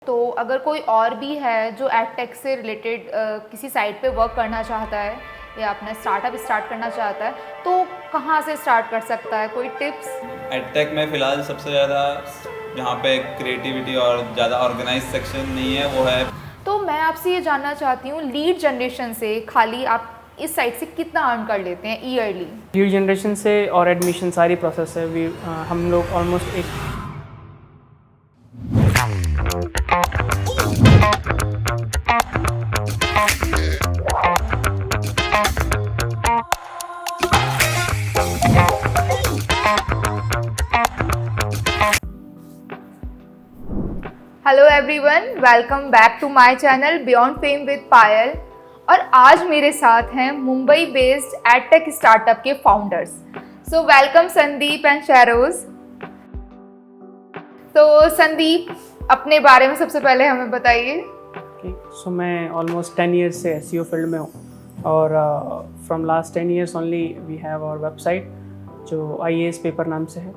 तो अगर कोई और भी है जो एडटेक से रिलेटेड किसी साइट पे वर्क करना चाहता है या अपना स्टार्टअप स्टार्ट करना चाहता है तो कहाँ से स्टार्ट कर सकता है, कोई टिप्स? एडटेक में फ़िलहाल सबसे ज़्यादा जहाँ पे क्रिएटिविटी और ज़्यादा ऑर्गेनाइज सेक्शन नहीं है वो है। तो मैं आपसे ये जानना चाहती हूँ, लीड जनरेशन से खाली आप इस साइट से कितना अर्न कर लेते हैं ईयरली? लीड जनरेशन से और एडमिशन सारी प्रोसेस है हम लोग ऑलमोस्ट एक hello everyone, welcome back to my channel beyond fame with Payal. और आज मेरे साथ हैं मुंबई बेस्ड एडटेक स्टार्टअप के founders. So welcome Sandeep and Shahroz. तो संदीप, अपने बारे में सबसे पहले हमें बताइए। सो मैं ऑलमोस्ट 10 ईयर्स से एसईओ फील्ड में हूँ और from last 10 years only we have our website जो आईएएस पेपर नाम से है।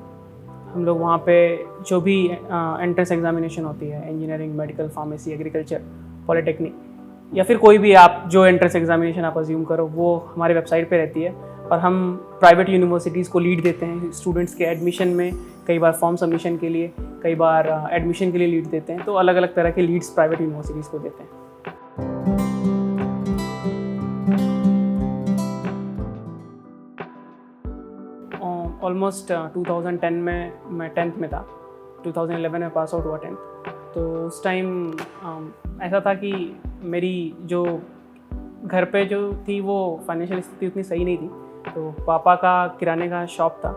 हम लोग वहाँ पे जो भी एंट्रेंस एग्जामिनेशन होती है, engineering, medical, pharmacy, agriculture, polytechnic या फिर कोई भी आप जो एंट्रेंस एग्जामिनेशन आप अज्यूम करो, वो हमारे वेबसाइट पे रहती है। और हम प्राइवेट यूनिवर्सिटीज़ को लीड देते हैं स्टूडेंट्स के एडमिशन में, कई बार फॉर्म सबमिशन के लिए, कई बार एडमिशन के लिए लीड देते हैं। तो अलग अलग तरह के लीड्स प्राइवेट यूनिवर्सिटीज़ को देते हैं। ऑलमोस्ट 2010 में मैं 10th में था, 2011 में पास आउट हुआ 10th। तो उस टाइम ऐसा था कि मेरी जो घर पे जो थी वो फाइनेंशियल स्थिति उतनी सही नहीं थी। तो पापा का किराने का शॉप था,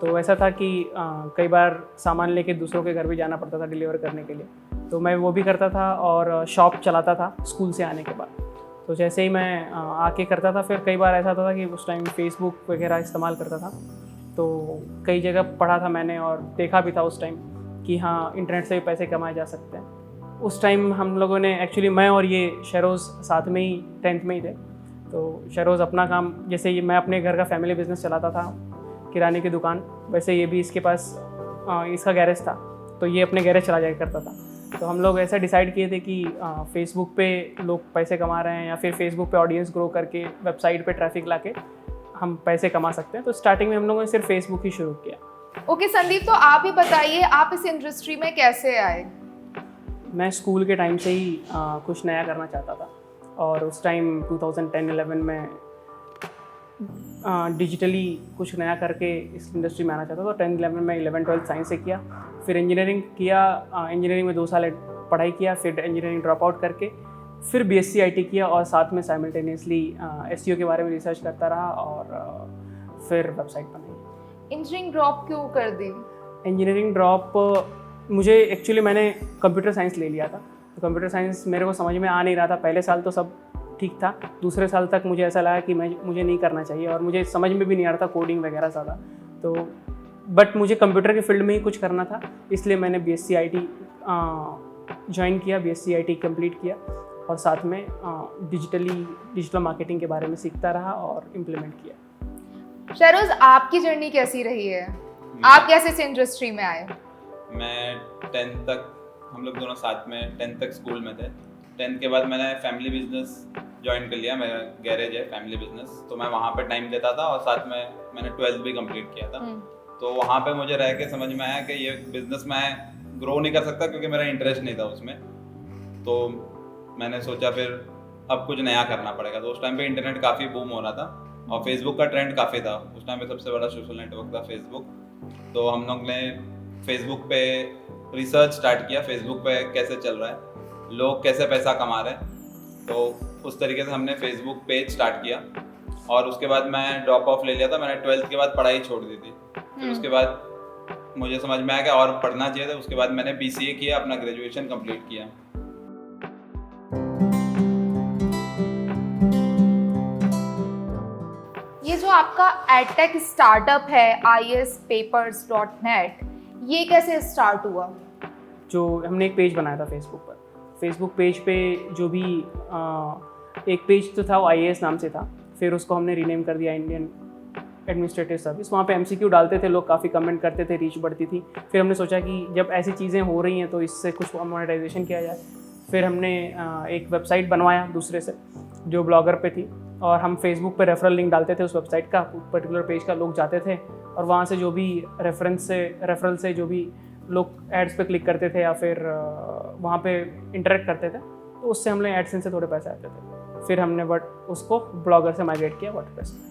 तो ऐसा था कि कई बार सामान लेके दूसरों के घर भी जाना पड़ता था डिलीवर करने के लिए। तो मैं वो भी करता था और शॉप चलाता था स्कूल से आने के बाद। तो जैसे ही मैं आके करता था, फिर कई बार ऐसा होता था कि उस टाइम फेसबुक वगैरह इस्तेमाल करता था। तो कई जगह पढ़ा था मैंने और देखा भी था उस टाइम कि हाँ, इंटरनेट से भी पैसे कमाए जा सकते हैं। उस टाइम हम लोगों ने एक्चुअली, मैं और ये शहरोज़ साथ में ही 10th में ही थे। तो शहरोज़ अपना काम, जैसे ये मैं अपने घर का फैमिली बिजनेस चलाता था, किराने की दुकान, वैसे ये भी इसके पास इसका गैरेज था, तो ये अपने गैरेज चला जाया करता था। तो हम लोग ऐसा डिसाइड किए थे कि फेसबुक पे लोग पैसे कमा रहे हैं या फिर फेसबुक पे ऑडियंस ग्रो करके वेबसाइट पे ट्रैफिक लाके हम पैसे कमा सकते हैं। तो स्टार्टिंग में हम लोगों ने सिर्फ फेसबुक ही शुरू किया। ओके संदीप, तो आप ही बताइए, आप इस इंडस्ट्री में कैसे आए? मैं स्कूल के टाइम से ही कुछ नया करना चाहता था और उस टाइम 2010-11 में डिजिटली कुछ नया करके इस इंडस्ट्री में आना चाहता था। तो 10-11 में 11-12 साइंस से किया, फिर इंजीनियरिंग किया। इंजीनियरिंग में 2 साल पढ़ाई किया, फिर इंजीनियरिंग ड्रॉप आउट करके फिर बीएससी आईटी किया और साथ में साइमल्टेनियसली एसईओ के बारे में रिसर्च करता रहा और फिर वेबसाइट बनाई। इंजीनियरिंग ड्रॉप क्यों कर दी? इंजीनियरिंग ड्रॉप मुझे एक्चुअली, मैंने कंप्यूटर साइंस ले लिया था, तो कंप्यूटर साइंस मेरे को समझ में आ नहीं रहा था। पहले साल तो सब ठीक था, दूसरे साल तक मुझे ऐसा लगा कि मुझे नहीं करना चाहिए और मुझे समझ में भी नहीं आ रहा था कोडिंग वगैरह ज़्यादा। तो बट मुझे कंप्यूटर के फील्ड में ही कुछ करना था, इसलिए मैंने बीएससी आईटी ज्वाइन किया, बीएससी आईटी कंप्लीट किया और साथ में डिजिटल मार्केटिंग के बारे में सीखता रहा और इम्प्लीमेंट किया। शहरोज, आपकी जर्नी कैसी रही है? आप कैसे इस इंडस्ट्री में आए? मैं 10th तक, हम लोग दोनों साथ में 10th तक स्कूल में थे। 10th के बाद मैंने फैमिली बिजनेस ज्वाइन कर लिया, मेरा गैरेज है फैमिली बिजनेस, तो मैं वहाँ पे टाइम देता था और साथ में मैंने 12th भी कंप्लीट किया था। तो वहाँ पे मुझे रह के समझ में आया कि ये बिज़नेस मैं ग्रो नहीं कर सकता क्योंकि मेरा इंटरेस्ट नहीं था उसमें। तो मैंने सोचा फिर अब कुछ नया करना पड़ेगा। तो उस टाइम पे इंटरनेट काफ़ी बूम हो रहा था और फेसबुक का ट्रेंड काफ़ी था। उस टाइम पे सबसे बड़ा सोशल नेटवर्क था फेसबुक। तो हम लोग ने फेसबुक पे रिसर्च स्टार्ट किया, फेसबुक पे कैसे चल रहा है, लोग कैसे पैसा कमा रहे हैं। तो उस तरीके से हमने फेसबुक पेज स्टार्ट किया और उसके बाद मैं ड्रॉप ऑफ ले लिया था। मैंने 12th के बाद पढ़ाई छोड़ दी थी। फिर उसके बाद मुझे समझ में आया कि और पढ़ना चाहिए था। उसके बाद मैंने बीसीए किया, अपना ग्रेजुएशन कंप्लीट किया। ये जो आपका एडटेक स्टार्टअप है iespapers.net, ये कैसे स्टार्ट हुआ? जो हमने एक पेज बनाया था फेसबुक पर। फेसबुक पेज पे जो भी एक पेज तो था वो आईएएस नाम से था, फिर उसको हमने रीनेम कर दिया इंडियन एडमिनिस्ट्रेटिव सर्विस। वहाँ पे MCQ डालते थे लोग, काफ़ी कमेंट करते थे, रीच बढ़ती थी। फिर हमने सोचा कि जब ऐसी चीज़ें हो रही हैं तो इससे कुछ मोनेटाइजेशन किया जाए। फिर हमने एक वेबसाइट बनवाया दूसरे से जो ब्लॉगर पे थी, और हम फेसबुक पे रेफरल लिंक डालते थे उस वेबसाइट का, पर्टिकुलर पेज का, लोग जाते थे और वहाँ से जो भी रेफरल से जो भी लोग एड्स पे क्लिक करते थे या फिर वहाँ पे इंटरेक्ट करते थे, तो उससे हमने एडसेंस से थोड़े पैसे आते थे। फिर हमने उसको ब्लॉगर से माइग्रेट किया वर्डप्रेस में।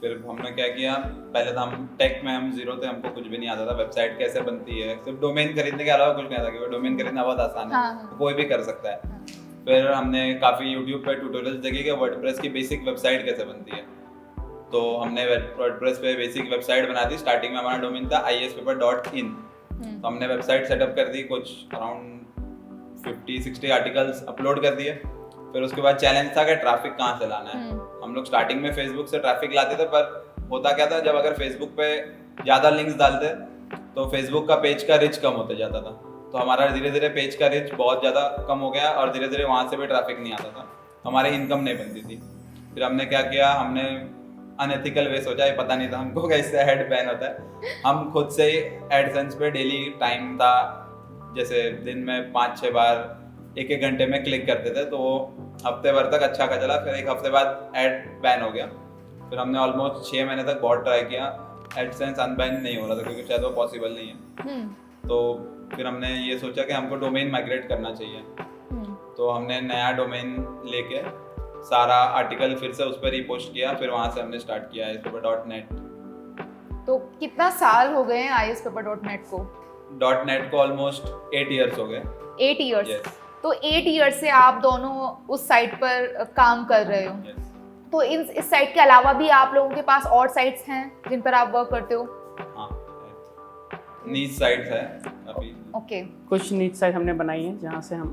फिर हमने क्या किया, पहले तो हम टेक में हम जीरो थे, हमको कुछ भी नहीं आता था, वेबसाइट कैसे बनती है, सिर्फ डोमेन खरीदने के अलावा कुछ नहीं आता, क्योंकि डोमेन खरीदना बहुत आसान है, हाँ। कोई भी कर सकता है। फिर हमने काफ़ी यूट्यूब पे ट्यूटोरियल्स देखे कि वर्डप्रेस की बेसिक वेबसाइट कैसे बनती है, तो हमने वर्डप्रेस पे बेसिक वेबसाइट बना दी। स्टार्टिंग में हमारा डोमेन था ispaper.in, तो हमने वेबसाइट सेटअप कर दी, कुछ अराउंड 50-60 आर्टिकल्स अपलोड कर दिए। फिर उसके बाद चैलेंज था कि ट्रैफिक कहाँ से लाना है। हम लोग स्टार्टिंग में फेसबुक से ट्रैफिक लाते थे, पर होता क्या था, जब अगर फेसबुक पे ज़्यादा लिंक्स डालते तो फेसबुक का पेज का रीच कम होते जाता था, तो हमारा धीरे धीरे पेज का रीच बहुत ज़्यादा कम हो गया और धीरे धीरे वहाँ से भी ट्रैफिक नहीं आता था, हमारी इनकम नहीं बनती थी। फिर हमने क्या किया, हमने अनएथिकल वे सोचा, ये पता नहीं था हमको कैसे ऐड बैन होता है। हम खुद से ही एडसेंस पे डेली टाइम था, जैसे दिन में 5-6 बार 1-1 घंटे में क्लिक करते थे, तो वो हफ्ते भर तक अच्छा का चला। फिर 1 हफ्ते बाद ऐड बैन हो गया। फिर हमने ऑलमोस्ट 6 महीने तक बहुत ट्राई किया, एडसेंस अनबैन नहीं हो रहा था, क्योंकि शायद वो पॉसिबल नहीं है। तो फिर हमने ये सोचा कि हमको डोमेन माइग्रेट करना चाहिए, तो हमने नया डोमेन लेके सारा आर्टिकल फिर से उस पर रीपोस्ट किया। फिर वहाँ से हमने स्टार्ट किया ispaper.net। तो कितना साल हो गए हैं ispaper.net को? .net को ऑलमोस्ट 8 ईयर्स हो गए। 8 ईयर्स? Yes. तो 8 ईयर्स से आप दोनों उस साइट पर काम कर रहे हो। Yes. तो इस साइट के अलावा भी आप लोगों के पास और साइट्स हैं जिन पर आप वर्क करते हो? हाँ, नीच साइट्स है अभी। ओके। कुछ नीच साइट हमने बनाई है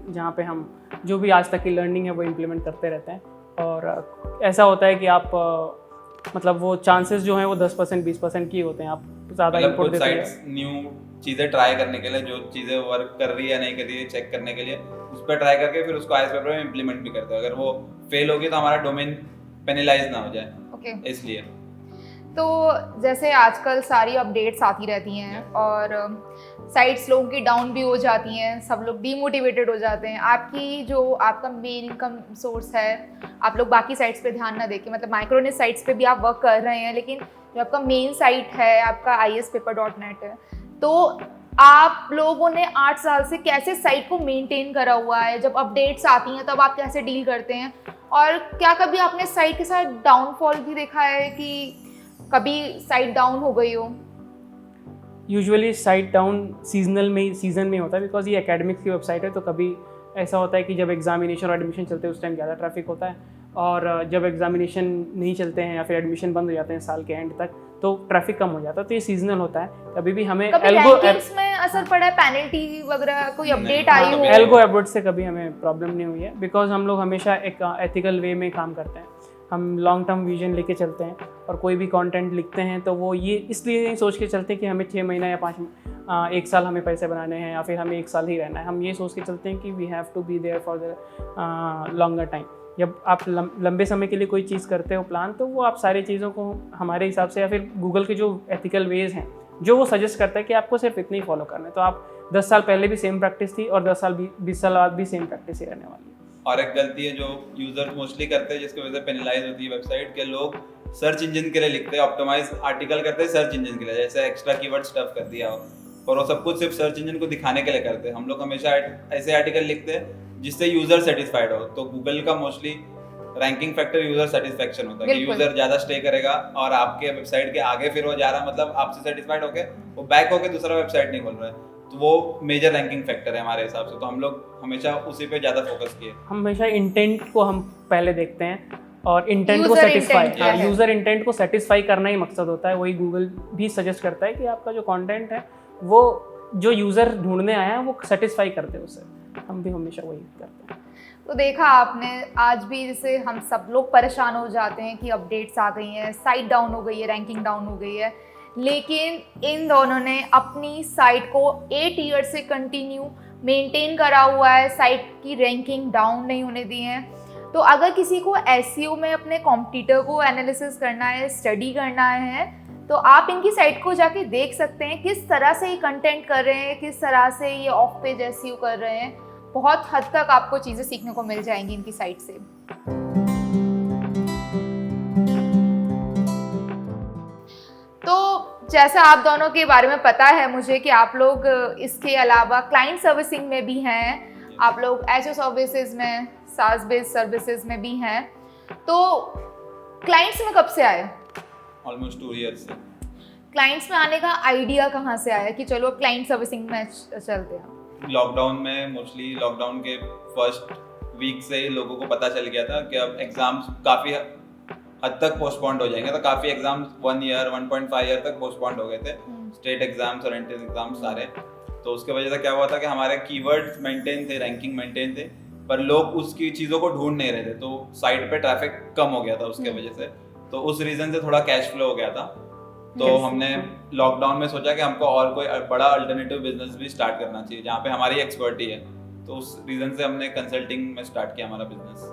जहाँ पे हम जो भी आज तक की लर्निंग है वो इम्प्लीमेंट करते रहते हैं। और ऐसा होता है कि आप मतलब वो चांसेस जो हैं वो 10% 20% की होते हैं, आप ज़्यादा इनपुट देते हैं। न्यू चीज़ें ट्राई करने के लिए, जो चीज़ें वर्क कर रही है नहीं कर रही है चेक करने के लिए, उस पर ट्राई करके फिर उसको ispaper में इम्प्लीमेंट भी करते हैं। अगर वो फेल होगी तो हमारा डोमेन पेनलाइज ना हो जाए। ओके। इसलिए तो जैसे आजकल सारी अपडेट्स आती रहती हैं और साइट्स लोगों की डाउन भी हो जाती हैं, सब लोग डीमोटिवेटेड हो जाते हैं। आपका मेन इनकम सोर्स है, आप लोग बाकी साइट्स पे ध्यान ना देके, मतलब माइक्रोनिश साइट्स पे भी आप वर्क कर रहे हैं, लेकिन जो आपका मेन साइट है आपका ispaper.net है, तो आप लोगों ने 8 साल से कैसे साइट को मेंटेन करा हुआ है? जब अपडेट्स आती हैं तब आप कैसे डील करते हैं? और क्या कभी आपने साइट के साथ डाउनफॉल भी देखा है कि कभी साइट डाउन हो गई हो? यूजुअली साइट डाउन सीजन में होता है, बिकॉज ये एकेडमिक्स की वेबसाइट है। तो कभी ऐसा होता है कि जब एग्जामिनेशन और एडमिशन चलते हैं उस टाइम ज़्यादा ट्रैफिक होता है, और जब एग्जामिनेशन नहीं चलते हैं या फिर एडमिशन बंद हो जाते हैं साल के एंड तक, तो ट्रैफिक कम हो जाता है। तो ये सीजनल होता है। कभी भी हमें रैंकिंग्स में असर पड़ा है, पेनल्टी वगैरह कोई अपडेट आई हो? एल्गो अपडेट से कभी हमें प्रॉब्लम नहीं हुई है, बिकॉज हम लोग हमेशा एक एथिकल वे में काम करते हैं। हम लॉन्ग टर्म विजन लेके चलते हैं, और कोई भी कंटेंट लिखते हैं तो वो ये इसलिए नहीं सोच के चलते हैं कि हमें 6 महीना या 1 साल हमें पैसे बनाने हैं या फिर हमें 1 साल ही रहना है। हम ये सोच के चलते हैं कि we have to be there for the longer time. जब आप लंबे समय के लिए कोई चीज़ करते हो प्लान, तो वो आप सारी चीज़ों को हमारे हिसाब से या फिर गूगल के जो एथिकल वेज हैं जो वो सजेस्ट करता है कि आपको सिर्फ इतने ही फॉलो करना है। तो आप 10 साल पहले भी सेम प्रैक्टिस थी और 10 साल 20 साल बाद भी सेम प्रैक्टिस ही रहने वाली है। और एक गलती है जो यूजर्स मोस्टली करते हैं, जिसकी वजह से पेनलाइज होती है वेबसाइट के, लोग सर्च इंजन के लिए लिखते हैं, ऑप्टिमाइज आर्टिकल करते हैं सर्च इंजन के लिए, जैसे एक्स्ट्रा कीवर्ड स्टफ कर दिया हो, और वो सब कुछ सिर्फ सर्च इंजन को दिखाने के लिए करते हैं। हम लोग हमेशा ऐसे आर्टिकल लिखते हैं जिससे यूजर सेटिस्फाइड हो। तो गूगल का mostly ranking factor user satisfaction होता है कि यूजर ज्यादा स्टे करेगा और आपके वेबसाइट के आगे फिर वो जा रहा, मतलब आपसे सेटिस्फाइड होके वो बैक होके दूसरा वेबसाइट नहीं खोल रहा है, तो वो मेजर रैंकिंग फैक्टर है हमारे हिसाब से। तो हम लोग हमेशा उसी पे ज़्यादा फोकस किए। हमेशा इंटेंट को हम पहले देखते हैं, और इंटेंट को सेटिस्फाई, यूज़र इंटेंट को सेटिस्फाई करना ही मकसद होता है। वही गूगल भी सजेस्ट करता है कि आपका जो कंटेंट है वो जो यूज़र ढूंढने आया है वो सेटिस्फाई करते हैं उससे। हम भी हमेशा वही करते हैं। तो देखा आपने, आज भी जैसे हम सब लोग परेशान हो जाते हैं कि अपडेट्स आ गई हैं, साइट डाउन हो गई है, रैंकिंग डाउन हो गई है, लेकिन इन दोनों ने अपनी साइट को 8 ईयर से कंटिन्यू मेंटेन करा हुआ है, साइट की रैंकिंग डाउन नहीं होने दी है। तो अगर किसी को एसईओ में अपने कॉम्पिटिटर को एनालिसिस करना है, स्टडी करना है, तो आप इनकी साइट को जाके देख सकते हैं किस तरह से ये कंटेंट कर रहे हैं, किस तरह से ये ऑफ पेज एसईओ कर रहे हैं। बहुत हद तक आपको चीज़ें सीखने को मिल जाएंगी इनकी साइट से। तो जैसा आप दोनों के बारे में पता है मुझे कि आप लोग इसके अलावा क्लाइंट सर्विसिंग में भी हैं, आप लोग एचओ सर्विसेज में, सास बेस्ड सर्विसेज में भी हैं। तो क्लाइंट्स में कब से आए? ऑलमोस्ट 2 years से। क्लाइंट्स में आने का आइडिया कहाँ से आया कि चलो क्लाइंट सर्विसिंग में चलते हैं? लॉकडाउन में, मोस्टली लॉकडाउन के फर्स्ट वीक से ही लोगों को पता चल गया था कि अब एग्जाम्स काफ़ी हद तक पोस्टपोन्ड हो जाएंगे। तो काफ़ी एग्जाम्स 1 year 1.5 year तक पोस्टपोन्ड हो गए थे, स्टेट एग्जाम्स और एंट्रेंस एग्जाम्स सारे। तो उसके वजह से क्या हुआ था कि हमारे कीवर्ड्स मेंटेन थे, रैंकिंग मेंटेन थे, पर लोग उसकी चीज़ों को ढूंढ नहीं रहे थे। तो साइट पे ट्रैफिक कम हो गया था उसके वजह से। तो उस रीज़न से थोड़ा कैश फ्लो हो गया था। तो हमने लॉकडाउन में सोचा कि हमको और कोई बड़ा अल्टरनेटिव बिजनेस भी स्टार्ट करना चाहिए जहाँ पे हमारी एक्सपर्टी है। तो उस रीज़न से हमने कंसल्टिंग में स्टार्ट किया हमारा बिजनेस।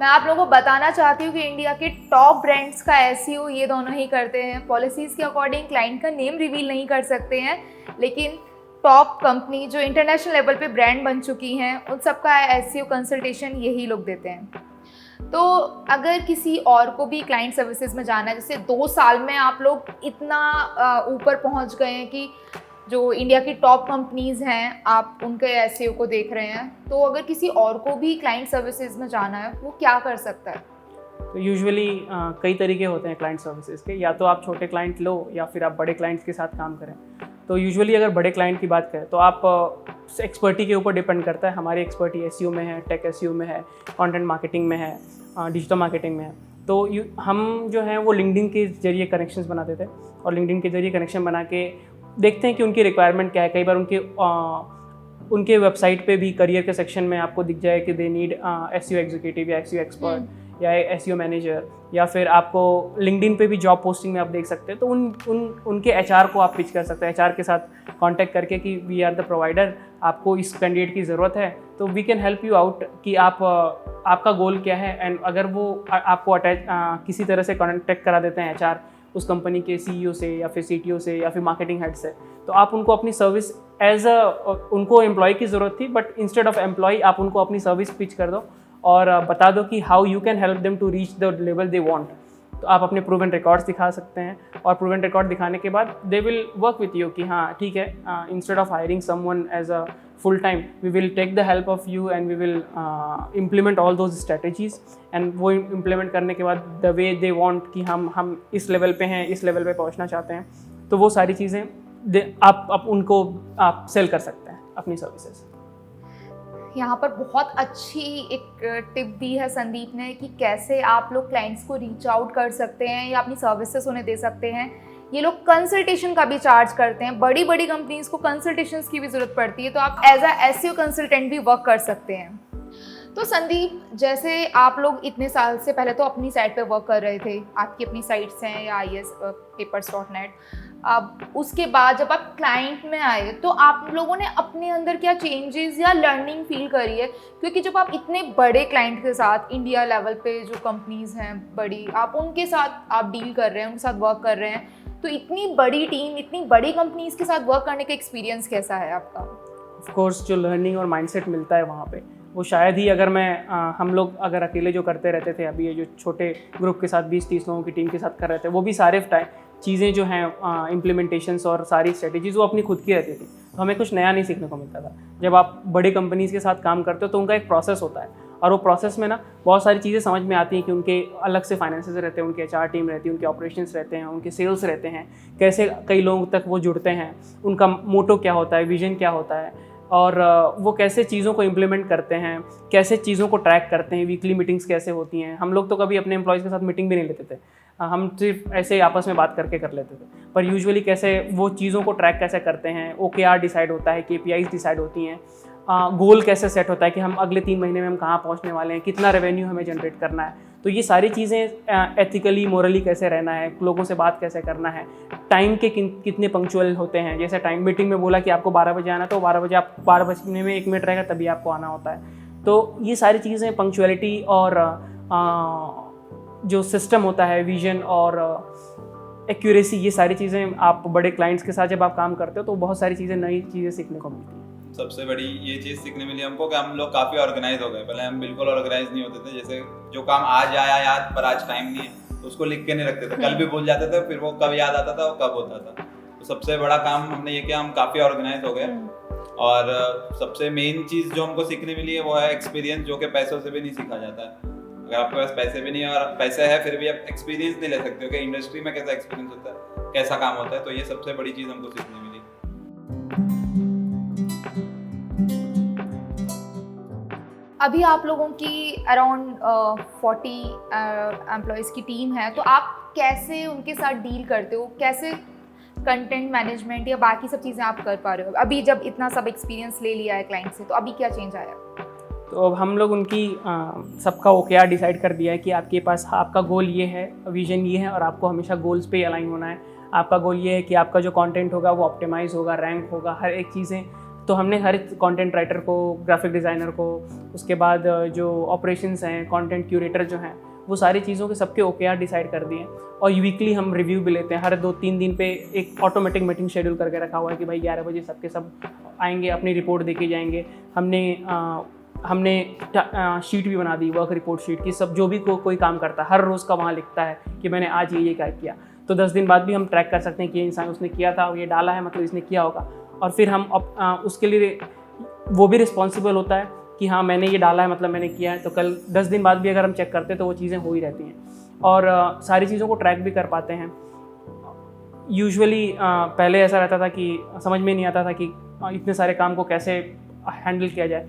मैं आप लोगों को बताना चाहती हूँ कि इंडिया के टॉप ब्रांड्स का एसईओ ये दोनों ही करते हैं। पॉलिसीज़ के अकॉर्डिंग क्लाइंट का नेम रिवील नहीं कर सकते हैं, लेकिन टॉप कंपनी जो इंटरनेशनल लेवल पे ब्रांड बन चुकी हैं उन सबका एसईओ कंसल्टेशन यही लोग देते हैं। तो अगर किसी और को भी क्लाइंट सर्विसेज में जाना है, जैसे 2 साल में आप लोग इतना ऊपर पहुंच गए हैं कि जो इंडिया की टॉप कंपनीज़ हैं आप उनके एसईओ को देख रहे हैं, तो अगर किसी और को भी क्लाइंट सर्विसेज में जाना है वो क्या कर सकता है? तो यूजुअली कई तरीके होते हैं क्लाइंट सर्विसेज के। या तो आप छोटे क्लाइंट लो या फिर आप बड़े क्लाइंट्स के साथ काम करें। तो यूजुअली अगर बड़े क्लाइंट की बात करें तो आप एक्सपर्टी के ऊपर डिपेंड करता है। हमारी एक्सपर्टी एसईओ में है, टेक एसईओ में है, कंटेंट मार्केटिंग में है, डिजिटल मार्केटिंग में है। तो हम जो हैं वो लिंक्डइन के जरिए कनेक्शंस बनाते थे और लिंक्डइन के जरिए कनेक्शन बना के देखते हैं कि उनकी रिक्वायरमेंट क्या है। कई बार उनके वेबसाइट पे भी करियर के सेक्शन में आपको दिख जाए कि दे नीड एसईओ एग्जीक्यूटिव या एसईओ एक्सपर्ट या एसईओ मैनेजर, या फिर आपको लिंक्डइन पे भी जॉब पोस्टिंग में आप देख सकते हैं। तो उनके एचआर को आप पिच कर सकते हैं, एचआर के साथ कांटेक्ट करके कि वी आर द प्रोवाइडर, आपको इस कैंडिडेट की ज़रूरत है, तो we can help you out कि आपका गोल क्या है। एंड अगर वो आपको किसी तरह से कॉन्टेक्ट करा देते हैं एचआर उस कंपनी के सीईओ से या फिर सीटीओ से या फिर मार्केटिंग हेड से, तो आप उनको अपनी सर्विस उनको एम्प्लॉय की ज़रूरत थी, बट इंस्टेड ऑफ एम्प्लॉय आप उनको अपनी सर्विस पिच कर दो और बता दो कि how you can help them to reach the level they want. तो आप अपने प्रूवन रिकॉर्ड्स दिखा सकते हैं और प्रूवन रिकॉर्ड दिखाने के बाद they will work with you कि हाँ ठीक है, instead of hiring someone as a full time we will take the help of you and we will implement all those strategies. And वो इम्प्लीमेंट करने के बाद द वे दे वांट कि हम इस लेवल पे हैं, इस लेवल पे पहुंचना चाहते हैं, तो वो सारी चीज़ें आप उनको आप सेल कर सकते हैं अपनी सर्विसेज। यहाँ पर बहुत अच्छी एक टिप दी है संदीप ने कि कैसे आप लोग क्लाइंट्स को रीच आउट कर सकते हैं या अपनी सर्विसेज उन्हें दे सकते हैं। ये लोग कंसल्टेशन का भी चार्ज करते हैं। बड़ी बड़ी कंपनीज को कंसल्टेशंस की भी ज़रूरत पड़ती है, तो आप एज अ एसईओ कंसल्टेंट भी वर्क कर सकते हैं। तो संदीप, जैसे आप लोग इतने साल से पहले तो अपनी साइट पे वर्क कर रहे थे, आपकी अपनी साइट्स हैं या iespapers.net, अब उसके बाद जब आप क्लाइंट में आए तो आप लोगों ने अपने अंदर क्या चेंजेस या लर्निंग फील करी है? क्योंकि जब आप इतने बड़े क्लाइंट के साथ इंडिया लेवल पे जो कंपनीज हैं बड़ी, आप उनके साथ आप डील कर रहे हैं, उनके साथ वर्क कर रहे हैं, तो इतनी बड़ी टीम, इतनी बड़ी कंपनीज के साथ वर्क करने का एक्सपीरियंस कैसा है आपका? ऑफ कोर्स जो लर्निंग और माइंडसेट मिलता है वहाँ पे, वो शायद ही अगर हम लोग अगर अकेले जो करते रहते थे, अभी ये जो छोटे ग्रुप के साथ 20-30 लोगों की टीम के साथ कर रहे थे, वो भी सारे चीज़ें जो हैं इम्प्लीमेंटेशंस और सारी स्ट्रेटेजीज वो अपनी खुद की रहती थी, तो हमें कुछ नया नहीं सीखने को मिलता था। जब आप बड़ी कंपनीज़ के साथ काम करते हो तो उनका एक प्रोसेस होता है और वो प्रोसेस में ना बहुत सारी चीज़ें समझ में आती हैं कि उनके अलग से फाइनेंसेस रहते हैं, उनके एचआर टीम रहती है, उनके ऑपरेशंस रहते हैं, उनके सेल्स रहते हैं, कैसे कई लोगों तक वो जुड़ते हैं, उनका मोटो क्या होता है, विजन क्या होता है, और वो कैसे चीज़ों को इम्प्लीमेंट करते हैं, कैसे चीज़ों को ट्रैक करते हैं, वीकली मीटिंग्स कैसे होती हैं। हम लोग तो कभी अपने एम्प्लॉयज़ के साथ मीटिंग भी नहीं लेते थे, हम सिर्फ ऐसे ही आपस में बात करके कर लेते थे। पर यूजुअली कैसे वो चीज़ों को ट्रैक कैसे करते हैं, OKR डिसाइड होता है, KPIs डिसाइड होती हैं, गोल कैसे सेट होता है कि हम अगले 3 महीने में हम कहाँ पहुँचने वाले हैं, कितना रेवेन्यू हमें जनरेट करना है। तो ये सारी चीज़ें एथिकली मोरली कैसे रहना है, लोगों से बात कैसे करना है, टाइम के कितने पंक्चुअल होते हैं। जैसे टाइम मीटिंग में बोला कि आपको 12 बजे आना, तो 12 बजे आप 12 बजने में 1 मिनट रहेगा तभी आपको आना होता है। तो ये सारी चीज़ें पंक्चुअलिटी और जो सिस्टम होता है, विजन और एक्यूरेसी, ये सारी चीज़ें आप बड़े क्लाइंट्स के साथ जब आप काम करते हो तो बहुत सारी चीज़ें, नई चीज़ें सीखने को मिलती हैं। सबसे बड़ी ये चीज़ सीखने मिली हमको कि हम लोग काफ़ी ऑर्गेनाइज हो गए। पहले हम बिल्कुल ऑर्गेनाइज नहीं होते थे। जैसे जो काम आज आया याद पर आज टाइम नहीं है, तो उसको लिख के नहीं रखते थे, कल भी भूल जाते थे, फिर वो कब याद आता था वो कब होता था। तो सबसे बड़ा काम हमने ये किया, हम काफ़ी ऑर्गेनाइज हो गए। और सबसे मेन चीज़ जो हमको सीखने मिली है वो है एक्सपीरियंस, जो कि पैसों से भी नहीं सीखा जाता है। अगर आपके पास पैसे भी नहीं है और पैसे है फिर भी आप एक्सपीरियंस नहीं ले सकते हो कि इंडस्ट्री में कैसा एक्सपीरियंस होता है, कैसा काम होता है। तो ये सबसे बड़ी चीज़ हमको सीखने मिली। अभी आप लोगों की अराउंड 40 एम्प्लॉयज़ की टीम है, तो आप कैसे उनके साथ डील करते हो? कैसे कंटेंट मैनेजमेंट या बाकी सब चीज़ें आप कर पा रहे हो? अभी जब इतना सब एक्सपीरियंस ले लिया है क्लाइंट से, तो अभी क्या चेंज आया? तो अब हम लोग उनकी सबका OKR डिसाइड कर दिया है कि आपके पास आपका गोल ये है, विजन ये है और आपको हमेशा गोल्स पे अलाइन होना है। आपका गोल ये है कि आपका जो कंटेंट होगा वो ऑप्टिमाइज होगा, रैंक होगा, हर एक चीज़ें। तो हमने हर कंटेंट राइटर को, ग्राफिक डिज़ाइनर को, उसके बाद जो ऑपरेशंस हैं, कंटेंट क्यूरेटर जो हैं, वो सारी चीज़ों के सबके OKR डिसाइड कर दिए। और वीकली हम रिव्यू भी लेते हैं, हर 2-3 दिन पे एक ऑटोमेटिक मीटिंग शेड्यूल करके रखा हुआ है कि भाई 11 बजे सबके सब आएंगे, अपनी रिपोर्ट देके जाएंगे। हमने शीट भी बना दी, वर्क रिपोर्ट शीट की, सब जो भी कोई काम करता है हर रोज़ का वहाँ लिखता है कि मैंने आज ये क्या किया। तो 10 दिन बाद भी हम ट्रैक कर सकते हैं कि ये इंसान उसने किया था, ये डाला है, मतलब इसने किया होगा। और फिर हम उसके लिए वो भी रिस्पॉन्सिबल होता है कि हाँ मैंने ये डाला है, मतलब मैंने किया है। तो कल 10 दिन बाद भी अगर हम चेक करते हैं तो वो चीज़ें हो ही रहती हैं और सारी चीज़ों को ट्रैक भी कर पाते हैं। यूजुअली पहले ऐसा रहता था कि समझ में नहीं आता था कि इतने सारे काम को कैसे हैंडल किया जाए।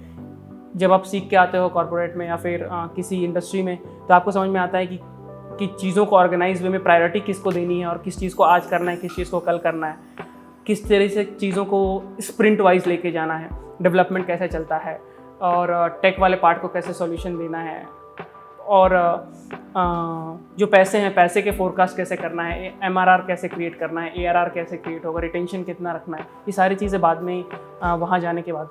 जब आप सीख के आते हो कॉर्पोरेट में या फिर किसी इंडस्ट्री में, तो आपको समझ में आता है कि चीज़ों को ऑर्गेनाइज वे में प्रायोरिटी किसको देनी है और किस चीज़ को आज करना है, किस चीज़ को कल करना है, किस तरह से चीज़ों को स्प्रिंट वाइज लेके जाना है, डेवलपमेंट कैसे चलता है और टेक वाले पार्ट को कैसे सॉल्यूशन देना है और जो पैसे हैं, पैसे के फोरकास्ट कैसे करना है, MRR कैसे क्रिएट करना है, ARR कैसे क्रिएट होगा, रिटेंशन कितना रखना है, ये सारी चीज़ें बाद में वहाँ जाने के बाद।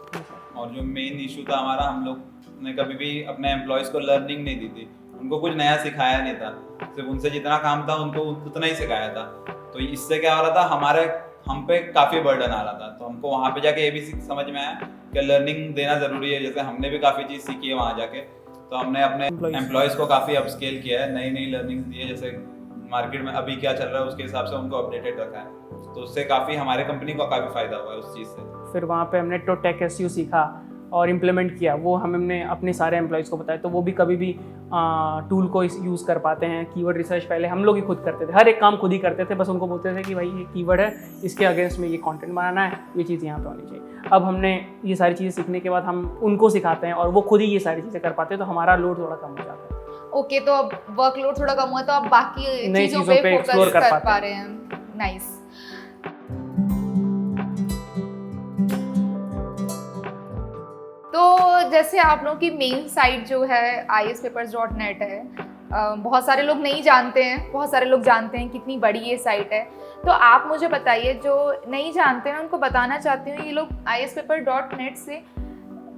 और जो मेन इशू था हमारा, हम लोग ने कभी भी अपने एम्प्लॉयज़ को लर्निंग नहीं दी थी, उनको कुछ नया सिखाया नहीं था, सिर्फ उनसे जितना काम था उनको उतना ही सिखाया था। तो इससे क्या हो रहा था, हम पे काफ़ी बर्डन आ रहा था। तो हमको वहाँ पे जाके ये भी समझ में आया कि लर्निंग देना ज़रूरी है। जैसे हमने भी काफ़ी चीज़ सीखी है वहाँ जाके, तो हमने अपने एम्प्लॉयज़ को काफ़ी अपस्केल किया है, नई नई लर्निंग्स दी है। जैसे मार्केट में अभी क्या चल रहा है उसके हिसाब से उनको अपडेटेड रखा है। तो उससे काफ़ी हमारे कंपनी को काफ़ी फ़ायदा हुआ है उस चीज़ से। फिर वहाँ पे हमने TOTEC SEO सीखा और इम्प्लीमेंट किया, वो हमने अपने सारे एम्प्लॉयज़ को बताया। तो वो भी कभी भी टूल को यूज़ कर पाते हैं। कीवर्ड रिसर्च पहले हम लोग ही खुद करते थे, हर एक काम खुद ही करते थे, बस उनको बोलते थे कि भाई ये कीवर्ड है, इसके अगेंस्ट में ये कंटेंट बनाना है, ये चीज़ यहाँ पे होनी चाहिए। अब हमने ये सारी चीज़ें सीखने के बाद हम उनको सिखाते हैं और वो खुद ही ये सारी चीज़ें कर पाते हैं, तो हमारा लोड थोड़ा कम हो जाता है। ओके, तो अब वर्कलोड थोड़ा कम हुआ तो आप बाकी नई चीज़ों चीज़ों पे फोकस एक्सप्लोर कर पा रहे हैं। नाइस। तो जैसे आप लोगों की मेन साइट जो है ispapers.net है, बहुत सारे लोग नहीं जानते हैं, बहुत सारे लोग जानते हैं कितनी बड़ी ये साइट है। तो आप मुझे बताइए, जो नहीं जानते हैं उनको बताना चाहती हूँ, ये लोग ispapers.net से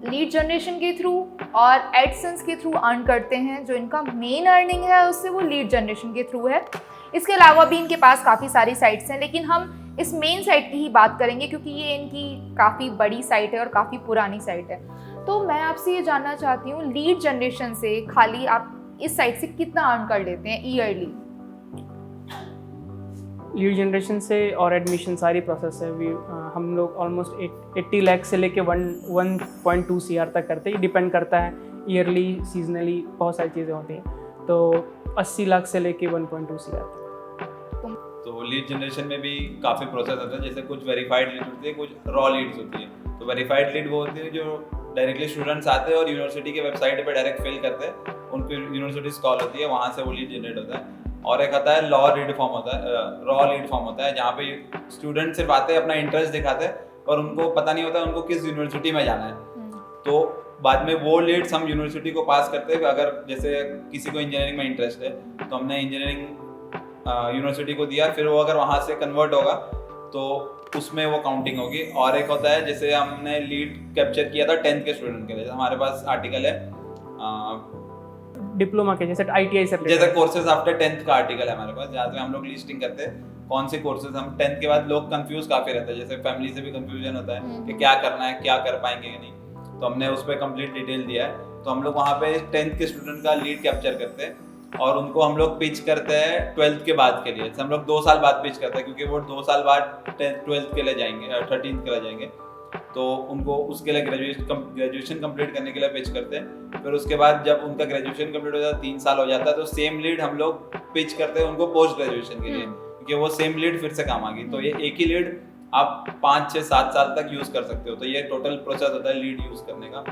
लीड जनरेशन के थ्रू और एडसेंस के थ्रू अर्न करते हैं। जो इनका मेन अर्निंग है उससे वो लीड जनरेशन के थ्रू है। इसके अलावा भी इनके पास काफ़ी सारी साइट्स हैं, लेकिन हम इस मेन साइट की ही बात करेंगे क्योंकि ये इनकी काफ़ी बड़ी साइट है और काफ़ी पुरानी साइट है। तो मैं आपसे ये जानना चाहती हूँ, लीड जनरेशन से खाली आप इस साइट से कितना अर्न कर लेते हैं ईयरली? लीड जनरेशन से और एडमिशन सारी प्रोसेस है, हम लोग ऑलमोस्ट 80 लाख से लेके 1.2 CR तक करते हैं। डिपेंड करता है, ईयरली, सीजनली, बहुत सारी चीज़ें होती हैं। तो 80 लाख से लेके 1.2 CR तक। तो लीड जनरेशन में भी काफ़ी प्रोसेस होता है। जैसे कुछ वेरीफाइड लीड होती है, कुछ रॉ लीड्स होती है। तो वेरीफाइड लीड वो होती है जो डायरेक्टली स्टूडेंट्स आते हैं और यूनिवर्सिटी के वेबसाइट पे डायरेक्ट फिल करते हैं, उनको यूनिवर्सिटीज कॉल होती है, वहाँ से वो लीड जनरेट होता है। और एक आता है रॉ लीड फॉर्म होता है, जहाँ पे स्टूडेंट सिर्फ आते हैं, अपना इंटरेस्ट दिखाते हैं और उनको पता नहीं होता उनको किस यूनिवर्सिटी में जाना है। तो बाद में वो लीड्स हम यूनिवर्सिटी को पास करते हैं। अगर जैसे किसी को इंजीनियरिंग में इंटरेस्ट है तो हमने इंजीनियरिंग यूनिवर्सिटी को दिया, फिर वो अगर वहाँ से कन्वर्ट होगा तो उसमें वो काउंटिंग होगी। और एक होता है जैसे हमने लीड कैप्चर किया था 10th के स्टूडेंट के लिए, हमारे पास आर्टिकल है डिप्लोमा के जैसे ITI से जैसे कोर्सेज आफ्टर 10th का आर्टिकल है हमारे पास, जहाँ पे हम लोग लिस्टिंग करते हैं कौन से कोर्सेज हम 10th के बाद। लोग कंफ्यूज काफी रहते हैं, जैसे फैमिली से भी कंफ्यूजन होता है कि क्या करना है, क्या कर पाएंगे कि नहीं, तो हमने उस पर कंप्लीट डिटेल दिया है। तो हम लोग वहाँ पे 10th के स्टूडेंट का लीड कैप्चर करते हैं और उनको हम लोग पिच करते हैं 12th के बाद के लिए। हम लोग 2 साल बाद पिच करते हैं क्योंकि वो 2 साल बाद 12th के लिए जाएंगे, 13th के लिए जाएंगे, तो उनको उसके लिए ग्रेजुएशन कंप्लीट करने के लिए पिच करते हैं। फिर उसके बाद जब उनका ग्रेजुएशन कंप्लीट हो जाता है, 3 साल हो जाता है, तो सेम लीड हम लोग पिच करते हैं उनको पोस्ट ग्रेजुएशन के लिए, क्योंकि वो सेम लीड फिर से काम आ गई। तो ये एक ही लीड आप 5, 6, 7 साल तक यूज कर सकते हो। तो ये टोटल प्रोसेस होता है लीड यूज करने का।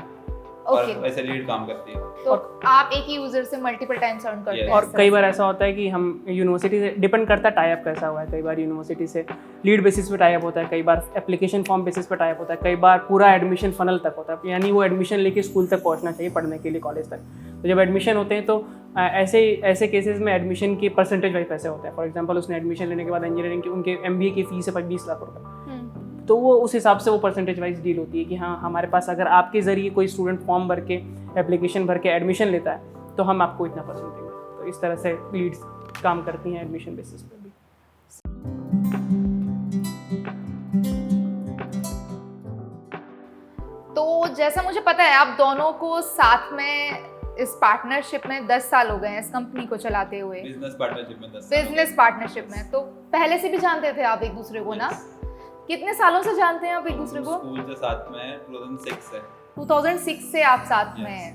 और वैसे लीड काम करती है। तो आप एक ही यूजर से मल्टीपल टाइम्स अर्न करते हैं। और कई बार ऐसा होता है कि हम यूनिवर्सिटी से डिपेंड करता है टाई अप कैसा हुआ है। कई बार यूनिवर्सिटी से लीड बेसिस पे टाई अप होता है, कई बार एप्लीकेशन फॉर्म बेसिस पे टाई अप होता है, कई बार पूरा एडमिशन फनल तक होता है, यानी वो एडमिशन लेके स्कूल तक पहुंचना चाहिए पढ़ने के लिए, कॉलेज तक। तो जब एडमिशन होते हैं तो ऐसे केसेस में एडमिशन के परसेंटेज वाइज पैसे होते हैं। फॉर एग्जाम्पल उसने एडमिशन लेने के बाद इंजीनियरिंग की उनके MBA की फीस है 20 लाख रुपये, तो वो उस हिसाब से वो परसेंटेज वाइज डील होती है कि हाँ हमारे पास अगर आपके ज़रिए कोई स्टूडेंट फॉर्म भर के एप्लीकेशन भर के एडमिशन लेता है तो हम आपको इतना परसेंट देंगे। तो इस तरह से लीड्स काम करती हैं एडमिशन बेसिस पे भी। तो जैसा मुझे पता है आप दोनों को साथ में इस पार्टनरशिप में 10 साल हो गए हैं, इस कंपनी को चलाते हुए। बिजनेस पार्टनरशिप में 10 साल। बिजनेस पार्टनरशिप में तो पहले से भी जानते थे आप एक दूसरे को ना? कितने सालों से जानते हैं आप एक दूसरे को? स्कूल से साथ में 2006 से। 2006 से आप साथ में हैं।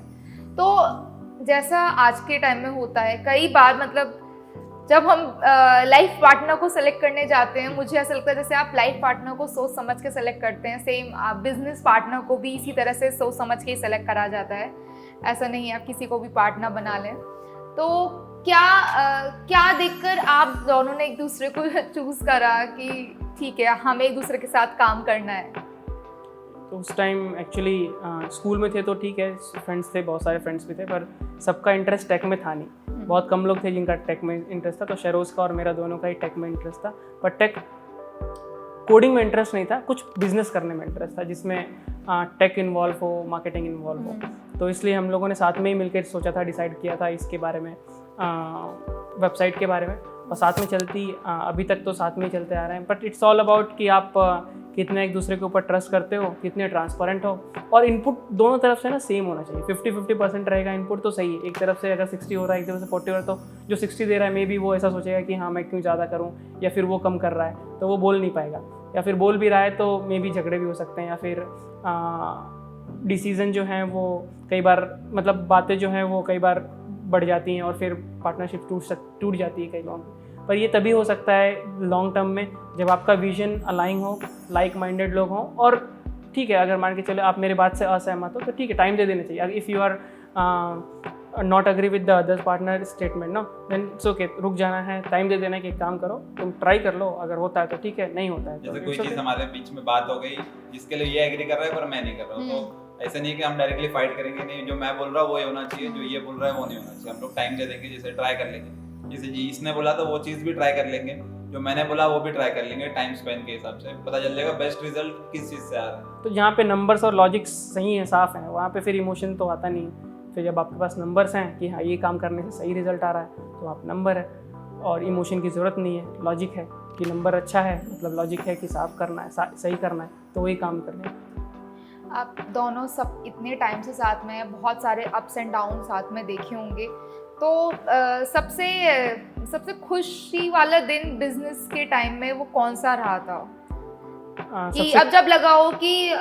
तो जैसा आज के टाइम में होता है कई बार, मतलब जब हम लाइफ पार्टनर को सेलेक्ट करने जाते हैं, मुझे ऐसा लगता है जैसे आप लाइफ पार्टनर को सोच समझ के सेलेक्ट करते हैं, सेम आप बिजनेस पार्टनर को भी इसी तरह से सोच समझ के ही सेलेक्ट करा जाता है। ऐसा नहीं है आप किसी को भी पार्टनर बना लें। तो क्या देखकर आप दोनों ने एक दूसरे को चूज करा कि ठीक है हमें एक दूसरे के साथ काम करना है? तो उस टाइम एक्चुअली स्कूल में थे तो ठीक है, फ्रेंड्स थे, बहुत सारे फ्रेंड्स भी थे, पर सबका इंटरेस्ट टेक में था नहीं। बहुत कम लोग थे जिनका टेक में इंटरेस्ट था। तो शरोज का और मेरा दोनों का ही टेक में इंटरेस्ट था, पर टेक कोडिंग में इंटरेस्ट नहीं था, कुछ बिजनेस करने में इंटरेस्ट था जिसमें टेक इन्वॉल्व हो, मार्केटिंग इन्वॉल्व हो। तो इसलिए हम लोगों ने साथ में ही मिलकर सोचा था, डिसाइड किया था इसके बारे में, वेबसाइट के बारे में, और साथ में चलती अभी तक तो साथ में ही चलते आ रहे हैं। बट इट्स ऑल अबाउट कि आप कितने एक दूसरे के ऊपर ट्रस्ट करते हो, कितने ट्रांसपेरेंट हो, और इनपुट दोनों तरफ से ना सेम होना चाहिए। 50-50% रहेगा इनपुट तो सही है। एक तरफ से अगर 60 हो रहा है, एक तरफ से 40 हो रहा है, तो जो 60 दे रहा है मे बी वो ऐसा सोचेगा कि हाँ मैं क्यों ज़्यादा करूँ, या फिर वो कम कर रहा है तो वो बोल नहीं पाएगा, या फिर बोल भी रहा है तो मे बी झगड़े भी हो सकते हैं, या फिर डिसीज़न जो हैं वो कई बार, मतलब बातें जो हैं वो कई बार बढ़ जाती हैं और फिर पार्टनरशिप टूट जाती है कई लोगों की। पर ये तभी हो सकता है लॉन्ग टर्म में जब आपका विजन अलाइन हो, लाइक माइंडेड लोग हों। और ठीक है, अगर मान के चले आप मेरे बात से असहमत हो तो ठीक है, टाइम दे देना चाहिए। If you are not agree with the other partner statement no, then it's okay, रुक जाना है, टाइम दे देना है कि एक काम करो, तुम ट्राई कर लो, अगर होता है तो ठीक है, नहीं होता है जैसे कोई चीज़ हमारे बीच में बात हो गई जिसके लिए ये एग्री कर रहा है पर मैं नहीं कर रहा हूँ, तो ऐसा नहीं है कि हम डायरेक्टली फाइट करेंगे, नहीं जो मैं बोल रहा हूँ वो होना चाहिए, जो ये बोल रहा है वो नहीं होना चाहिए। हम लोग टाइम दे देंगे, जैसे ट्राई कर लेंगे, जैसे जी इसने बोला तो वो चीज़ भी ट्राई कर लेंगे, जो मैंने बोला वो भी ट्राई कर लेंगे। टाइम स्पेन के हिसाब से पता चल जाएगा बेस्ट रिजल्ट किस चीज़ से आ रहा है। तो जहाँ पे नंबर्स और लॉजिक्स सही हैं, साफ हैं, वहाँ पे फिर इमोशन तो आता नहीं। फिर जब आपके पास नंबर्स हैं कि हाँ ये काम करने से सही रिजल्ट आ रहा है तो आप नंबर है, और इमोशन की ज़रूरत नहीं है। लॉजिक है कि नंबर अच्छा है, मतलब लॉजिक है कि साफ करना है, सही करना है, तो वही काम कर लें। आप दोनों सब इतने टाइम से साथ में हैं, बहुत सारे अप्स एंड डाउन साथ में देखे होंगे, तो सबसे खुशी वाला दिन बिजनेस के टाइम में वो कौन सा रहा था? कि अब जब लगा हो कि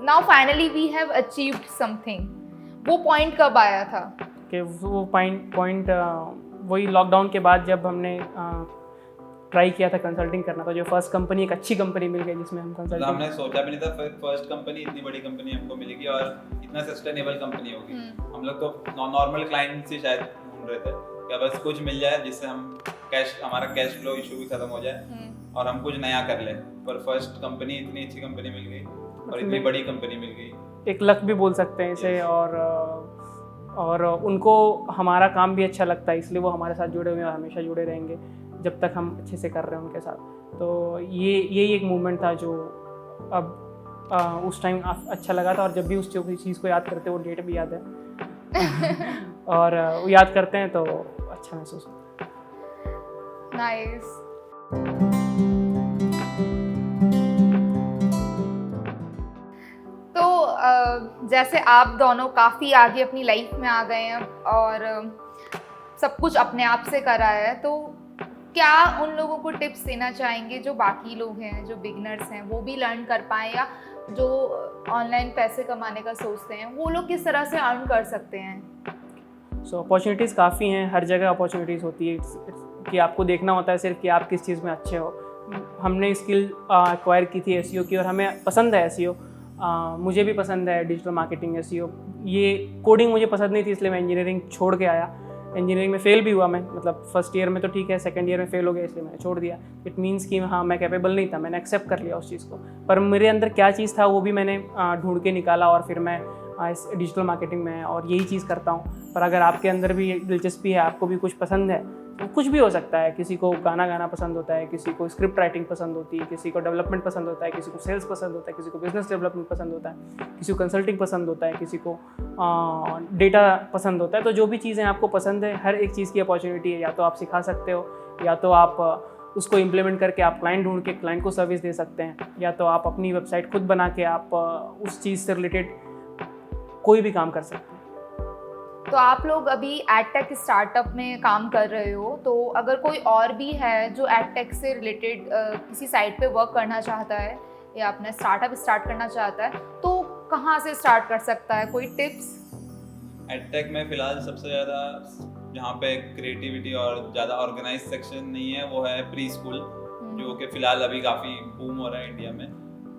now finally we have achieved something, वो पॉइंट कब आया था? कि वो पॉइंट वही लॉकडाउन के बाद जब हमने ट्राई किया था कंसल्टिंग करना, तो जो फर्स्ट कंपनी एक अच्छी कंपनी मिल गई जिसमें हम कंसल्टिंग, हमने सोचा भी नहीं था फर्स्ट कंपनी इतनी बड़ी कंपनी हमको मिलेगी और इतना सस्टेनेबल कंपनी होगी। हम लोग तो नॉर्मल क्लाइंट से शायद ढूंढ रहे थे कि बस कुछ मिल जाए जिससे हम हमारा कैश फ्लो इशू भी खत्म हो जाए और हम कुछ नया कर लें। पर फर्स्ट कंपनी इतनी अच्छी कंपनी मिल गई और इतनी बड़ी कंपनी मिल गई, एक लक भी बोल सकते हैं इसे। और उनको हमारा काम भी अच्छा लगता है, इसलिए वो हमारे साथ जुड़े हुए हैं और हमेशा जुड़े रहेंगे। जब तक हम अच्छे से कर रहे हैं उनके साथ। तो यही एक मूवमेंट था जो अब उस टाइम अच्छा लगा था, और जब भी उस चीज़ को याद करते हैं, वो डेट भी याद है और वो याद करते हैं तो अच्छा महसूस होता है। नाइस। तो जैसे आप दोनों काफ़ी आगे अपनी लाइफ में आ गए हैं और सब कुछ अपने आप से करा है, तो क्या उन लोगों को टिप्स देना चाहेंगे जो बाकी लोग हैं, जो बिगनर्स हैं, वो भी लर्न कर पाएँ, या जो ऑनलाइन पैसे कमाने का सोचते हैं, वो लोग किस तरह से अर्न कर सकते हैं? सो अपॉर्चुनिटीज़ काफ़ी हैं, हर जगह अपॉर्चुनिटीज़ होती है। कि आपको देखना होता है सिर्फ कि आप किस चीज़ में अच्छे हो। हमने स्किल एक्वायर की थी एसईओ की, और हमें पसंद है एसईओ। मुझे भी पसंद है डिजिटल मार्केटिंग, एसईओ। ये कोडिंग मुझे पसंद नहीं थी, इसलिए मैं इंजीनियरिंग छोड़ के आया। इंजीनियरिंग में फेल भी हुआ मैं, मतलब फर्स्ट ईयर में तो ठीक है, सेकंड ईयर में फेल हो गया, इसलिए मैंने छोड़ दिया। इट मीन्स कि हाँ, मैं कैपेबल नहीं था, मैंने एक्सेप्ट कर लिया उस चीज़ को। पर मेरे अंदर क्या चीज़ था वो भी मैंने ढूंढ के निकाला, और फिर मैं इस डिजिटल मार्केटिंग में और यही चीज़ करता हूँ। पर अगर आपके अंदर भी दिलचस्पी है, आपको भी कुछ पसंद है, तो कुछ भी हो सकता है। किसी को गाना गाना पसंद होता है, किसी को स्क्रिप्ट राइटिंग पसंद होती है, किसी को डेवलपमेंट पसंद होता है, किसी को सेल्स पसंद होता है, किसी को बिजनेस डेवलपमेंट पसंद होता है, किसी को कंसल्टिंग पसंद होता है, किसी को डेटा पसंद होता है। तो जो भी चीज़ें आपको पसंद है, हर एक चीज़ की अपॉर्चुनिटी है। या तो आप सिखा सकते हो, या तो आप उसको इम्प्लीमेंट करके आप क्लाइंट ढूंढ के क्लाइंट को सर्विस दे सकते हैं, या तो आप अपनी वेबसाइट खुद बना के आप उस चीज़ से रिलेटेड कोई भी काम कर सकते हैं। तो आप लोग अभी एडटेक स्टार्टअप में काम कर रहे हो, तो अगर कोई और भी है जो एडटेक से रिलेटेड किसी साइट पे वर्क करना चाहता है या अपना स्टार्टअप स्टार्ट करना चाहता है, तो कहाँ से स्टार्ट कर सकता है? कोई टिप्स? एडटेक में फ़िलहाल सबसे ज़्यादा जहाँ पे क्रिएटिविटी और ज़्यादा ऑर्गेनाइज सेक्शन नहीं है, वो है प्री स्कूल, जो कि फ़िलहाल अभी काफ़ी बूम हो रहा है इंडिया में।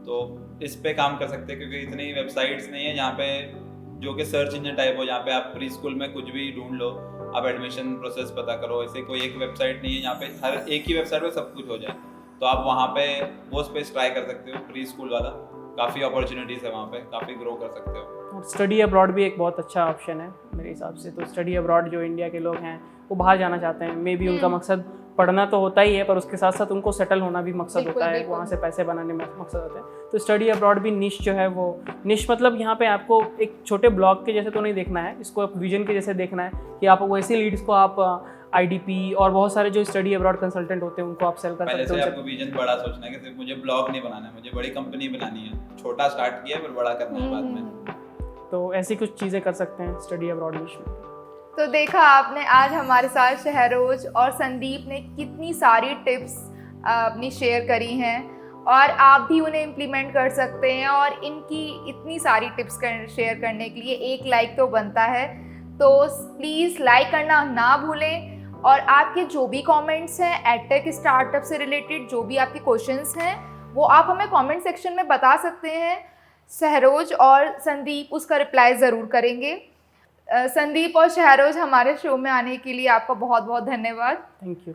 तो इस पे काम कर सकते हैं, क्योंकि इतनी वेबसाइट्स नहीं है जहाँ पे जो कि सर्च इंजन टाइप हो, जहाँ पे आप प्री स्कूल में कुछ भी ढूंढ लो, आप एडमिशन प्रोसेस पता करो। ऐसे कोई एक वेबसाइट नहीं है जहाँ पे हर एक ही वेबसाइट पे सब कुछ हो जाए। तो आप वहाँ पे वो स्पेस ट्राई कर सकते हो, प्री स्कूल वाला। काफ़ी अपॉर्चुनिटीज़ है वहाँ पे, काफ़ी ग्रो कर सकते हो। और स्टडी अब्रॉड भी एक बहुत अच्छा ऑप्शन है मेरे हिसाब से। तो स्टडी अब्रॉड जो इंडिया के लोग हैं वो बाहर जाना चाहते हैं, मे बी उनका मकसद पढ़ना तो होता ही है, पर उसके साथ साथ उनको सेटल होना भी मकसद होता है, वहाँ से पैसे बनाने में मकसद होता है। तो स्टडी अब्रॉड भी निश जो है वो निश, मतलब यहाँ पे आपको एक छोटे ब्लॉग के जैसे तो नहीं देखना है, इसको आप विजन के जैसे देखना है कि आप वैसे लीड्स को आप IDP और बहुत सारे जो स्टडी अब्रॉड कंसल्टेंट होते हैं उनको आप सेल कर सकते हो। पहले से आपको विजन बड़ा सोचना है कि सिर्फ मुझे ब्लॉग नहीं बनाना है, मुझे बड़ी कंपनी बनानी है। छोटा स्टार्ट किया है, फिर बड़ा करना है बाद में। तो ऐसी कुछ चीज़ें कर सकते हैं स्टडी अब्रॉड निश में। तो देखा आपने, आज हमारे साथ शहरोज और संदीप ने कितनी सारी टिप्स अपनी शेयर करी हैं, और आप भी उन्हें इम्प्लीमेंट कर सकते हैं। और इनकी इतनी सारी टिप्स शेयर करने के लिए एक लाइक तो बनता है, तो प्लीज़ लाइक करना ना भूलें। और आपके जो भी कमेंट्स हैं एडटेक स्टार्टअप से रिलेटेड, जो भी आपके क्वेश्चंस हैं, वो आप हमें कमेंट सेक्शन में बता सकते हैं। शहरोज और संदीप उसका रिप्लाई ज़रूर करेंगे। संदीप और शहरोज, हमारे शो में आने के लिए आपका बहुत बहुत धन्यवाद। Thank you.